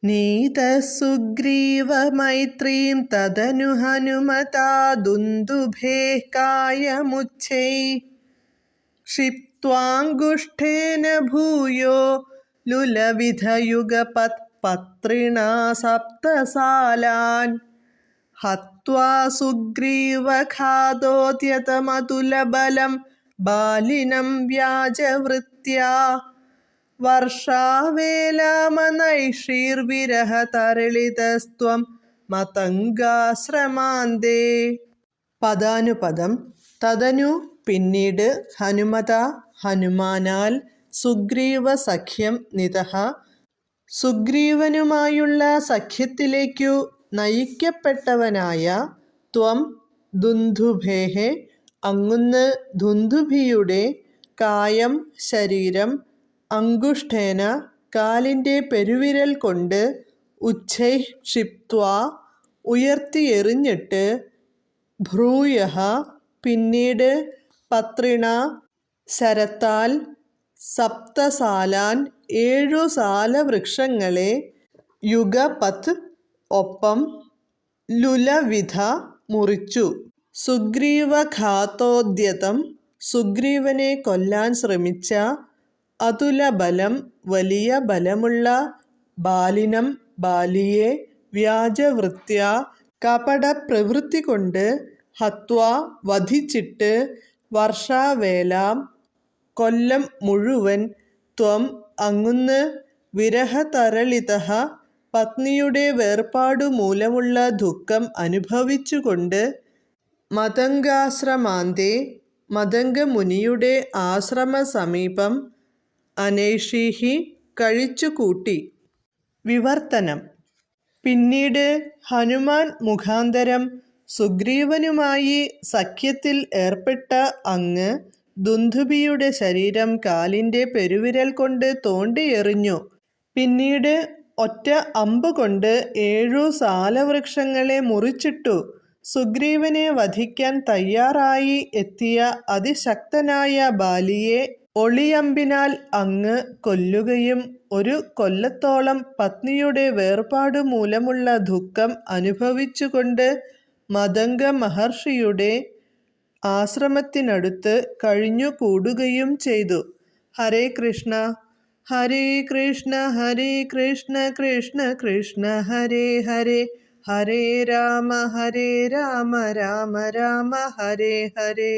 നീതസുഗ്രീവമൈത്രീം തദനു ഹനുമതാ ദുന്ദുഭേഃ കായമുച്ഛൈഃ ക്ഷിപ്ത്വാംഗുഷ്ഠേന ഭൂയോ ലുലവിധയുഗപത് പത്രിണാ സപ്തസാലാൻ ഹത്വാ സുഗ്രീവഘാതോദ്യതമതുലബലം ബാലിനം വ്യാജവൃത്യാ വർഷാവേലാമനൈഷീർവിരഹതരളിതസ്ത്വം മതംഗാശ്രമാന്തേ. പദാനുപദം. തദനു പിന്നീട്, ഹനുമത ഹനുമാനാൽ, സുഗ്രീവ സഖ്യം നിതഃ സുഗ്രീവനുമായുള്ള സഖ്യത്തിലേക്കു നയിക്കപ്പെട്ടവനായ, ത്വം ദുന്ദുഭേഃ അങ്ങുന്ന്, ദുന്ദുഭിയുടെ, കായം ശരീരം, അംഗുഷ്ഠേന കാലിൻ്റെ പെരുവിരൽ കൊണ്ട്, ഉച്ഛൈഃ ക്ഷിപ്ത്വാ ഉയർത്തിയെറിഞ്ഞിട്ട്, ഭ്രൂയഃ പിന്നീട്, പത്രിണാ ശരത്താൽ, സപ്തസാലാൻ 7 സാലവൃക്ഷങ്ങളെ, യുഗപത് ഒപ്പം, ലുലവിധ മുറിച്ചു. സുഗ്രീവഘാതോദ്യതം സുഗ്രീവനെ കൊല്ലാൻ ശ്രമിച്ച, അതുലബലം വലിയ ബലമുള്ള, ബാലിനം ബാലിയെ, വ്യാജവൃത്യാ കപടപ്രവൃത്തി കൊണ്ട്, ഹത്വാ വധിച്ചിട്ട്, വർഷാവേലാം കൊല്ലം മുഴുവൻ, ത്വം അങ്ങുന്ന്, വിരഹതരളിതഃ പത്നിയുടെ വേർപാടു മൂലമുള്ള ദുഃഖം അനുഭവിച്ചുകൊണ്ട്, മതംഗാശ്രമാന്തേ മതംഗമുനിയുടെ ആശ്രമസമീപം, അനൈഷീഃ കഴിച്ചുകൂട്ടി. വിവർത്തനം. പിന്നീട് ഹനുമാൻ മുഖാന്തരം സുഗ്രീവനുമായി സഖ്യത്തിൽ ഏർപ്പെട്ട അങ്ങ്, ദുന്ദുഭിയുടെ ശരീരം കാലിൻ്റെ പെരുവിരൽ കൊണ്ട് തോണ്ടിയെറിഞ്ഞു. പിന്നീട് ഒറ്റ അമ്പുകൊണ്ട് 7 സാലവൃക്ഷങ്ങളെ മുറിച്ചിട്ടു. സുഗ്രീവനെ വധിക്കാൻ തയ്യാറായി എത്തിയ അതിശക്തനായ ബാലിയെ ഒളിയമ്പിനാൽ അങ്ങ് കൊല്ലുകയും, ഒരു കൊല്ലത്തോളം പത്നിയുടെ വേർപാടു മൂലമുള്ള ദുഃഖം അനുഭവിച്ചുകൊണ്ട് മതംഗ മഹർഷിയുടെ ആശ്രമത്തിനടുത്ത് കഴിഞ്ഞുകൂടുകയും ചെയ്തു. ഹരേ കൃഷ്ണ. ഹരേ കൃഷ്ണ ഹരേ കൃഷ്ണ കൃഷ്ണ കൃഷ്ണ ഹരേ ഹരേ, ഹരേ രാമ രാമ രാമ ഹരേ ഹരേ.